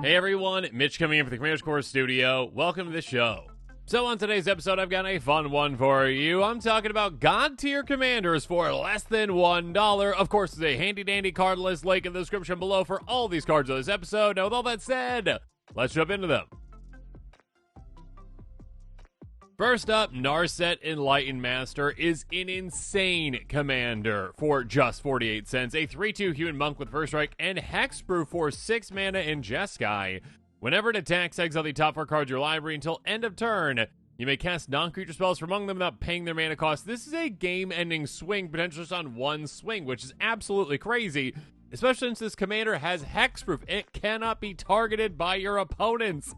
Hey everyone, Mitch coming in for the Commander's Core Studio. Welcome to the show. So on today's episode, I've got a fun one for you. I'm talking about God tier commanders for less than $1. Of course, there's a handy-dandy card list link in the description below for all these cards of this episode. Now with all that said, let's jump into them. First up, Narset Enlightened Master is an insane commander for just 48 cents. A 3/2 human monk with first strike and hexproof for 6 mana in Jeskai. Whenever it attacks, exile the top 4 cards of your library until end of turn. You may cast non-creature spells from among them without paying their mana cost. This is a game-ending swing, potentially just on one swing, which is absolutely crazy, especially since this commander has hexproof. It cannot be targeted by your opponents.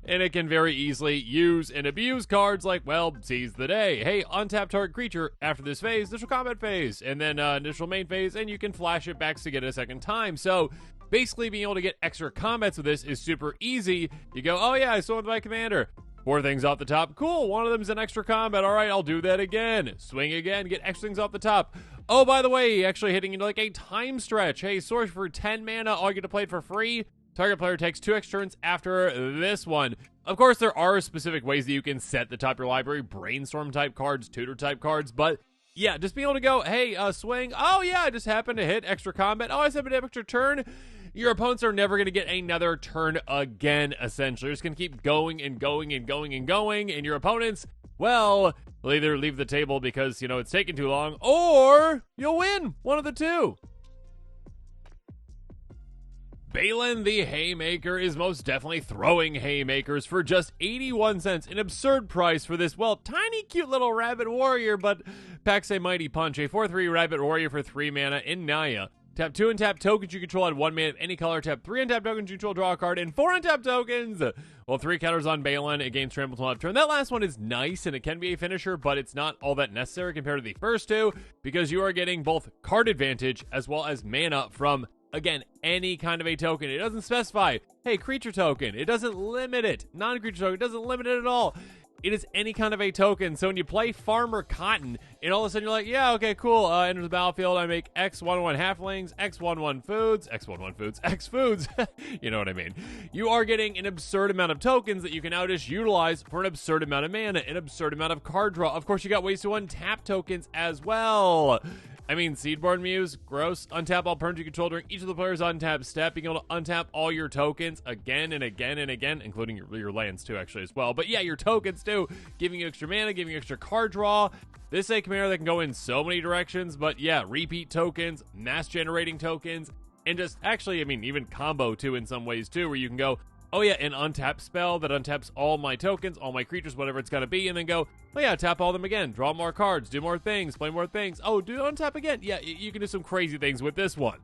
And it can very easily use and abuse cards like, well, seize the day. Hey, untap target creature after this phase, initial combat phase, and then initial main phase, and you can flash it back to get it a second time. So basically being able to get extra combats with this is super easy. You go, oh yeah, I summoned my commander. 4 things off the top. Cool, one of them is an extra combat. All right, I'll do that again. Swing again, get extra things off the top. Oh, by the way, actually hitting into like a time stretch. Hey, source for 10 mana, all you get to play it for free. Target player takes 2 extra turns after this one. Of course, there are specific ways that you can set the top of your library, brainstorm type cards, tutor type cards, but yeah, just being able to go, hey, swing, oh yeah, I just happened to hit extra combat, oh, I just happened to hit extra turn. Your opponents are never going to get another turn again, essentially. They're just going to keep going and going and going and going, and your opponents, well, they'll either leave the table because, you know, it's taking too long, or you'll win, one of the two. Baylen the Haymaker is most definitely throwing haymakers for just 81 cents, an absurd price for this, well, tiny cute little rabbit warrior, but packs a mighty punch. A 4/3 rabbit warrior for 3 mana in Naya. Tap 2 untap tokens you control at 1 mana of any color. Tap 3 untap tokens you control, draw a card, and 4 untap tokens. Well, 3 counters on Baylen. It gains trample until end of turn. That last one is nice, and it can be a finisher, but it's not all that necessary compared to the first two, because you are getting both card advantage as well as mana from, again, any kind of a token. It doesn't specify, hey, creature token. It doesn't limit it. Non-creature token. It doesn't limit it at all. It is any kind of a token. So when you play Farmer Cotton, and all of a sudden you're like, yeah, okay, cool. Enter the battlefield. I make X11 halflings, X11 foods, X11 foods, X foods. You know what I mean. You are getting an absurd amount of tokens that you can now just utilize for an absurd amount of mana, an absurd amount of card draw. Of course, you got ways to untap tokens as well. I mean, Seedborn Muse, gross. Untap all permanents you control during each of the players' untap step. Being able to untap all your tokens again and again and again, including your lands too, actually, as well. But yeah, your tokens too, giving you extra mana, giving you extra card draw. This is a commander that can go in so many directions, but yeah, repeat tokens, mass generating tokens, and just actually, I mean, even combo too in some ways too, where you can go, oh yeah, an untap spell that untaps all my tokens, all my creatures, whatever it's got to be, and then go, oh yeah, tap all of them again, draw more cards, do more things, play more things. Oh, do untap again. Yeah, you can do some crazy things with this one.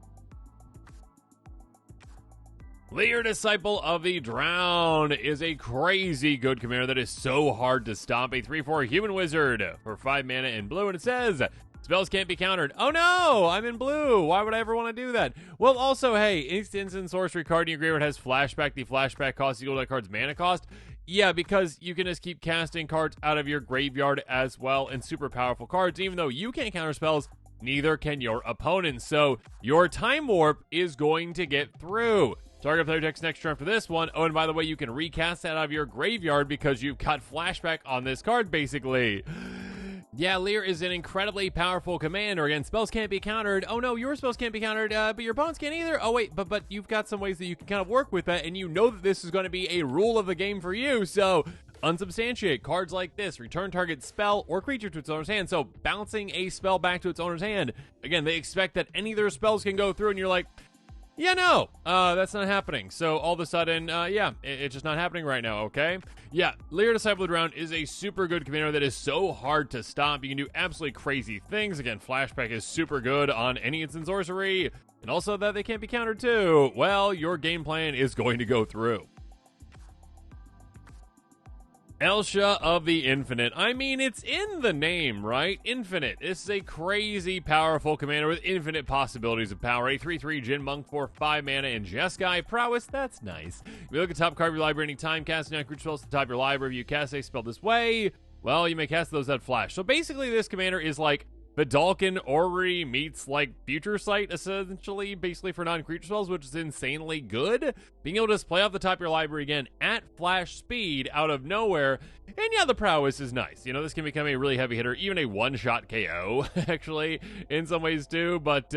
Lier, Disciple of the Drown, is a crazy good commander that is so hard to stop. A 3/4 human wizard for 5 mana in blue, and it says, spells can't be countered. Oh no, I'm in blue. Why would I ever want to do that? Well, also, hey, instant sorcery card in your graveyard has flashback. The flashback cost equal to that card's mana cost. Yeah, because you can just keep casting cards out of your graveyard as well, and super powerful cards. Even though you can't counter spells, neither can your opponent. So your Time Warp is going to get through. Target player takes next turn for this one. Oh, and by the way, you can recast that out of your graveyard because you've got flashback on this card, basically. Yeah, Lier is an incredibly powerful commander. Again, spells can't be countered. Oh no, your spells can't be countered, but your opponents can't either. Oh wait, but you've got some ways that you can kind of work with that, and you know that this is going to be a rule of the game for you, so unsubstantiate. Cards like this, return target spell or creature to its owner's hand, so bouncing a spell back to its owner's hand. Again, they expect that any of their spells can go through, and you're like, yeah, no, that's not happening. So all of a sudden, yeah, it's just not happening right now, okay? Yeah, Lier, Disciple of the Drown is a super good commander that is so hard to stop. You can do absolutely crazy things. Again, flashback is super good on any instant sorcery. And also that they can't be countered too. Well, your game plan is going to go through. Elsha of the Infinite. I mean, it's in the name, right? Infinite. This is a crazy powerful commander with infinite possibilities of power. A 3/3 Jin Monk for 5 mana in Jeskai. Prowess, that's nice. If you look at top card of your library anytime, casting non-creature spells to the top of your library. If you cast a spell this way, well, you may cast those that flash. So basically, this commander is like Vidalcan Orrery meets like Future Sight, essentially, basically for non-creature spells, which is insanely good. Being able to just play off the top of your library again at flash speed out of nowhere. And yeah, the prowess is nice. You know, this can become a really heavy hitter, even a one-shot KO, actually, in some ways too. But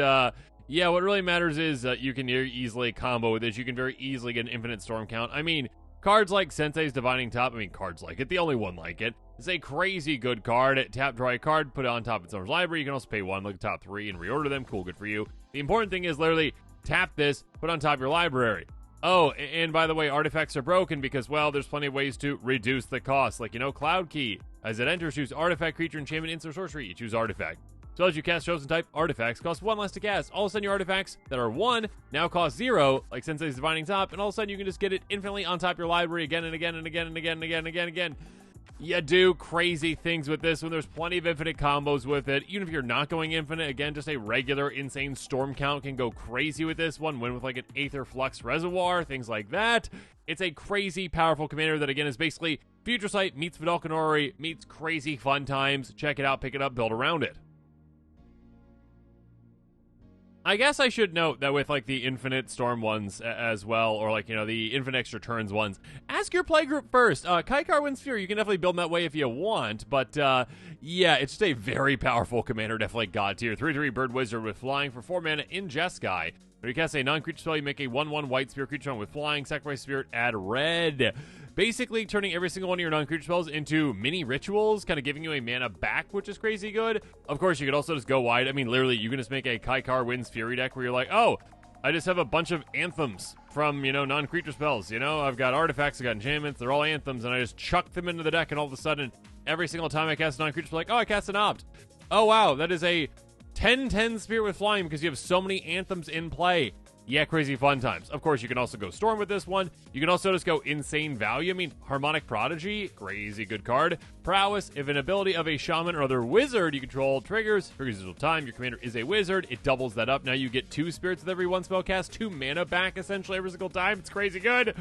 yeah, what really matters is you can very easily combo with this. You can very easily get an infinite storm count. I mean, cards like Sensei's Divining Top, cards like it, the only one like it. It's a crazy good card. Tap, draw a card, put it on top of its owner's library. You can also pay one, look at the top 3, and reorder them. Cool, good for you. The important thing is literally tap this, put it on top of your library. Oh, and by the way, artifacts are broken because, well, there's plenty of ways to reduce the cost. Like, you know, Cloud Key. As it enters, choose artifact, creature, enchantment, instant, sorcery. You choose artifact. Spells you cast chosen type artifacts cost 1 less to cast. All of a sudden, your artifacts that are 1 now cost 0, like Sensei's Divining Top, and all of a sudden you can just get it infinitely on top of your library again and again and again and again and again and again and again. You do crazy things with this when there's plenty of infinite combos with it. Even if you're not going infinite, again, just a regular insane storm count can go crazy with this one. Win with like an Aether Flux Reservoir, things like that. It's a crazy powerful commander that, again, is basically Future Sight meets Vidalcan Orrery meets crazy fun times. Check it out, pick it up, build around it. I guess I should note that with, like, the infinite storm ones as well, or, like, you know, the infinite extra turns ones, ask your playgroup first. Kykar wins Fury. You can definitely build that way if you want, but, yeah, it's just a very powerful commander, definitely god tier. 3/3 Bird Wizard with flying for 4 mana in Jeskai. When you cast a non-creature spell, you make a 1/1 white spirit creature with flying, sacrifice spirit, add red. Basically turning every single one of your non-creature spells into mini rituals, kind of giving you a mana back, which is crazy good. Of course, you could also just go wide. Literally, you can just make a Kykar Wins Fury deck where you're like, oh, I just have a bunch of anthems from, you know, non-creature spells. You know, I've got artifacts, I've got enchantments, they're all anthems, and I just chuck them into the deck, and all of a sudden, every single time I cast a non-creature spell, like, oh, I cast an Opt. Oh, wow, that is a 10/10 Spirit with Flying because you have so many anthems in play. Yeah, crazy fun times. Of course, you can also go Storm with this one. You can also just go insane value. Harmonic Prodigy, crazy good card. Prowess, if an ability of a shaman or other wizard you control triggers time, your commander is a wizard, it doubles that up. Now you get 2 spirits with every 1 spell cast, 2 mana back essentially every single time. It's crazy good.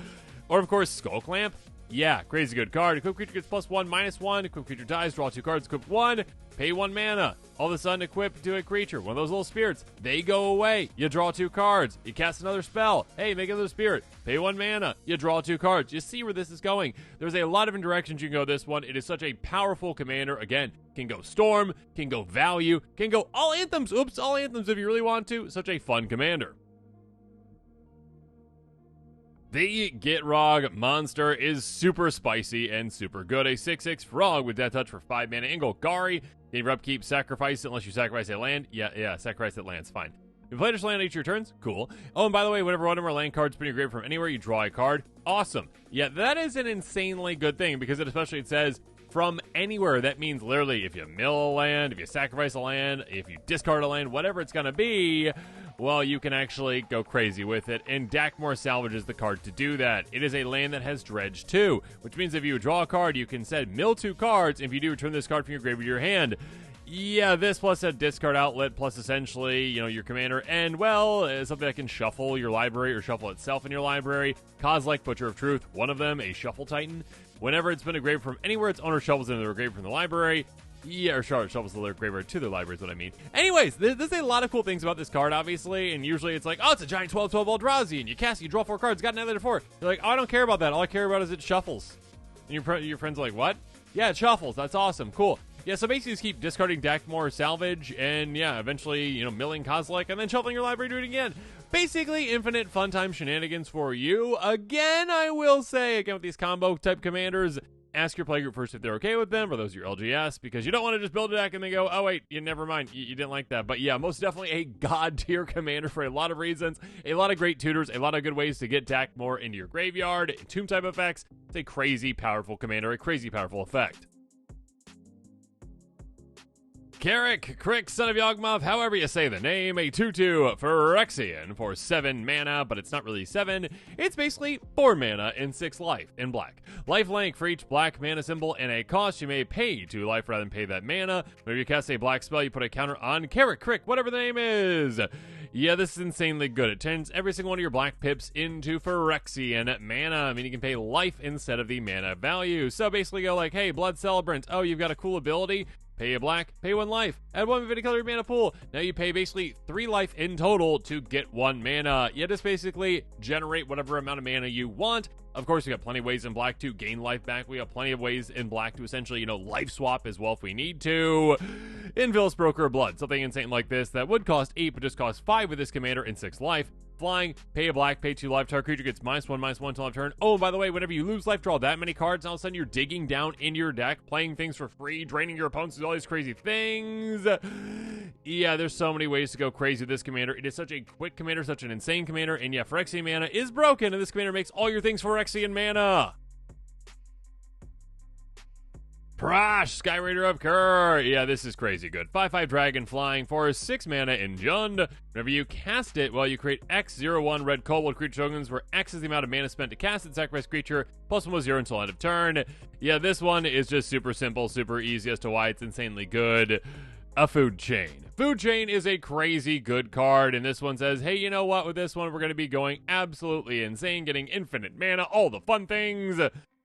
Or, of course, Skull Clamp. Yeah, crazy good card. Equip creature gets +1, -1. Equip creature dies, draw 2 cards, equip 1, pay 1 mana. All of a sudden, equip to a creature, one of those little spirits. They go away. You draw 2 cards. You cast another spell. Hey, make another spirit. Pay 1 mana. You draw 2 cards. You see where this is going. There's a lot of different directions you can go this one. It is such a powerful commander. Again, can go Storm, can go Value, can go all anthems. Oops, all anthems if you really want to. Such a fun commander. The Gitrog Monster is super spicy and super good. A 6/6 frog with Death Touch for 5 mana in Golgari. Gain for upkeep, sacrifice it unless you sacrifice a land. Yeah, sacrifice that land's fine. You play this land each of your turns? Cool. Oh, and by the way, whenever one of our land cards put in your grave from anywhere, you draw a card. Awesome. Yeah, that is an insanely good thing because it says from anywhere. That means literally if you mill a land, if you sacrifice a land, if you discard a land, whatever it's going to be, well, you can actually go crazy with it, and Dakmor Salvage is the card to do that. It is a land that has Dredge 2, which means if you draw a card, you can set mill 2 cards, and if you do, return this card from your graveyard to your hand. Yeah, this plus a discard outlet, plus essentially, you know, your commander, and, well, something that can shuffle your library or shuffle itself in your library. Kozilek, Butcher of Truth, one of them, a Shuffle Titan. Whenever it's been engraved from anywhere, its owner shovels into the grave from the library. Yeah, or Charlotte shovels the graveyard to their library is what I mean. Anyways, there's a lot of cool things about this card, obviously, and usually it's like, oh, it's a giant 12/12 Eldrazi, and you cast it, you draw 4 cards, got another 4. You're like, oh, I don't care about that. All I care about is it shuffles. And your friends are like, what? Yeah, it shuffles. That's awesome. Cool. Yeah, so basically just keep discarding Dakmor Salvage, and yeah, eventually, you know, milling Kozilek, and then shuffling your library, do it again. Basically, infinite fun time shenanigans for you. Again, I will say, again, with these combo type commanders, ask your playgroup first if they're okay with them, or those are your LGS, because you don't want to just build a deck and then go, oh wait, never mind, you didn't like that. But yeah, most definitely a god tier commander for a lot of reasons, a lot of great tutors, a lot of good ways to get Dakmor into your graveyard, tomb type effects. It's a crazy powerful commander, a crazy powerful effect. Crick, son of Yawgmoth, however you say the name, a 2/2 Phyrexian for 7 mana, but it's not really 7. It's basically 4 mana and 6 life in black. Lifelink for each black mana symbol and a cost you may pay 2 life rather than pay that mana. Whenever you cast a black spell, you put a counter on Crick, whatever the name is. Yeah, this is insanely good. It turns every single one of your black pips into Phyrexian mana. You can pay life instead of the mana value. So basically go like, hey, Blood Celebrant, oh, you've got a cool ability. pay a black, pay 1 life, add 1 infinity color mana pool. Now you pay basically 3 life in total to get 1 mana. You just basically generate whatever amount of mana you want. Of course, we got plenty of ways in black to gain life back. We got plenty of ways in black to essentially, life swap as well if we need to. Invil's Broker Blood, something insane like this that would cost 8 but just costs 5 with this commander and 6 life. Flying, pay a black, pay 2 life. Target creature gets -1/-1 till end of turn. Oh, and by the way, whenever you lose life, draw that many cards, and all of a sudden you're digging down in your deck, playing things for free, draining your opponents with all these crazy things. Yeah, there's so many ways to go crazy with this commander. It is such a quick commander, such an insane commander, and yeah, Phyrexian mana is broken, and this commander makes all your things Phyrexian mana. Prossh, Skyraider of Kher. Yeah, this is crazy good. 5/5 dragon flying for 6 mana in Jund. Whenever you cast it, you create X01 red Korvold creature tokens, where X is the amount of mana spent to cast it, sacrifice creature, +1/+0 until end of turn. Yeah, this one is just super simple, super easy as to why it's insanely good. A Food Chain. Food Chain is a crazy good card, and this one says, hey, you know what? With this one, we're going to be going absolutely insane, getting infinite mana, all the fun things.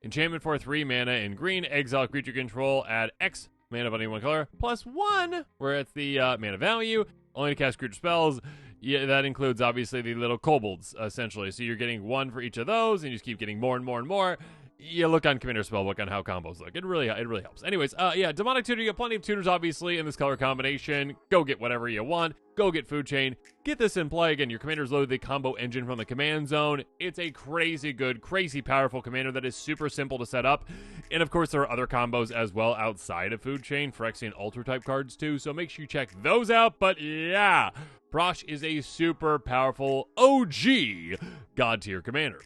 Enchantment for 3 mana in green, exile creature control, add X mana of any one color, +1, where it's the mana value, only to cast creature spells. Yeah, that includes, obviously, the little kobolds, essentially. So you're getting 1 for each of those, and you just keep getting more and more and more. You look on Commander Spellbook on how combos look. It really helps. Anyways, yeah, Demonic Tutor, you got plenty of tutors, obviously, in this color combination. Go get whatever you want. Go get Food Chain. Get this in play. Again, your commander's loaded the combo engine from the command zone. It's a crazy good, crazy powerful commander that is super simple to set up. And, of course, there are other combos as well outside of Food Chain, Phyrexian Altar-type cards, too. So make sure you check those out. But, yeah, Prossh is a super powerful OG God-tier commander.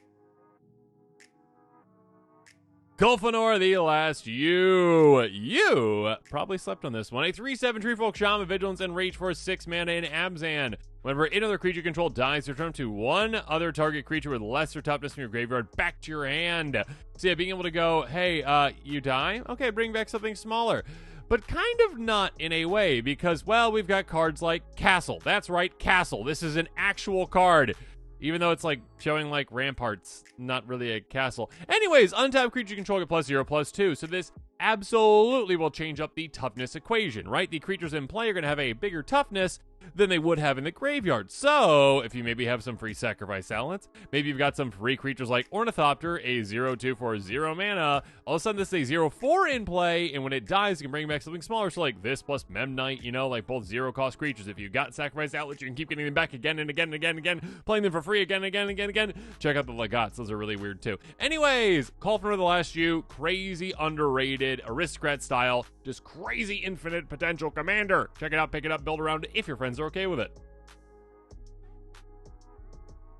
Colfenor, the Last Yew. You probably slept on this one. A 3/7 Treefolk Shaman, Vigilance, and Reach for 6 mana in Abzan. Whenever another creature control dies, return to one other target creature with lesser toughness from your graveyard back to your hand. So yeah, being able to go, hey, you die? Okay, bring back something smaller. But kind of not in a way, because, well, we've got cards like Castle. That's right, Castle. This is an actual card. Even though it's like showing like ramparts, not really a castle. Anyways, untapped creature control get +0/+2. So this absolutely will change up the toughness equation, right? The creatures in play are going to have a bigger toughness than they would have in the graveyard. So if you maybe have some free sacrifice outlets, maybe you've got some free creatures like Ornithopter, a 0/2 for 0 mana. All of a sudden this is a 0/4 in play, and when it dies, you can bring back something smaller. So like this plus Memnite, like both 0-cost creatures. If you got sacrifice outlets, you can keep getting them back again and again and again and again, playing them for free again and again and again and again. Check out the Legats. Those are really weird too. Anyways, Colfenor the Last Yew, crazy underrated, aristocrat style, just crazy infinite potential commander. Check it out, pick it up, build around it if your friends are okay with it.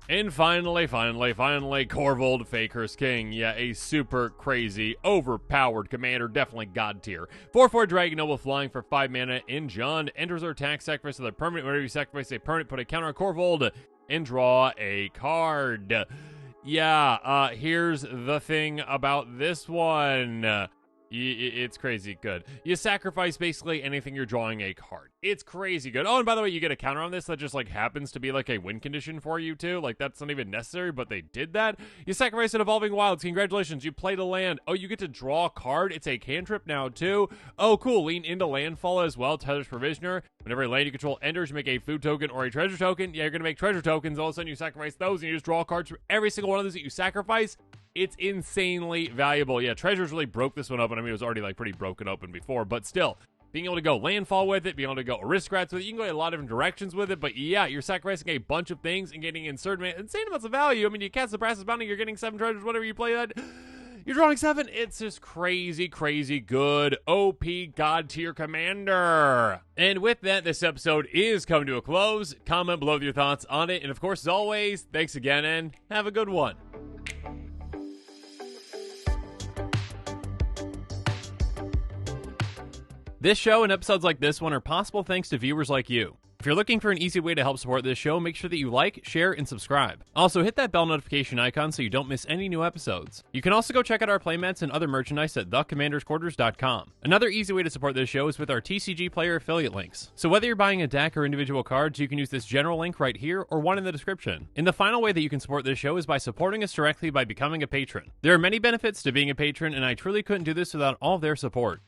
And finally, Korvold, Fae-Cursed King. Yeah, a super crazy, overpowered commander, definitely god tier. 4/4 Dragon Noble flying for 5 mana in Jund. Enters or attacks, sacrifice another permanent. Whenever you sacrifice a permanent, put a counter on Korvold and draw a card. Yeah, here's the thing about this one. It's crazy good. You sacrifice basically anything you're drawing a card. It's crazy good. Oh, and by the way, you get a counter on this that just like happens to be like a win condition for you too. Like that's not even necessary, but they did that. You sacrifice an Evolving Wilds. Congratulations, you played a land. Oh, you get to draw a card. It's a cantrip now too. Oh, cool. Lean into landfall as well. Tether's Provisioner. Whenever a land you control enters, you make a food token or a treasure token. Yeah, you're gonna make treasure tokens. All of a sudden you sacrifice those and you just draw cards for every single one of those that you sacrifice. It's insanely valuable. Yeah, Treasures really broke this one open. I mean, it was already like pretty broken open before, but still, being able to go landfall with it, being able to go aristocrats with it, you can go a lot of different directions with it, but yeah, you're sacrificing a bunch of things and getting insane amounts of value. I mean, you cast the Brass's Bounty, you're getting 7 treasures, whatever you play that. You're drawing 7. It's just crazy, crazy good OP god tier commander. And with that, this episode is coming to a close. Comment below with your thoughts on it. And of course, as always, thanks again and have a good one. This show and episodes like this one are possible thanks to viewers like you. If you're looking for an easy way to help support this show, make sure that you like, share, and subscribe. Also, hit that bell notification icon so you don't miss any new episodes. You can also go check out our playmats and other merchandise at thecommandersquarters.com. Another easy way to support this show is with our TCG player affiliate links. So whether you're buying a deck or individual cards, you can use this general link right here or one in the description. And the final way that you can support this show is by supporting us directly by becoming a patron. There are many benefits to being a patron, and I truly couldn't do this without all of their support.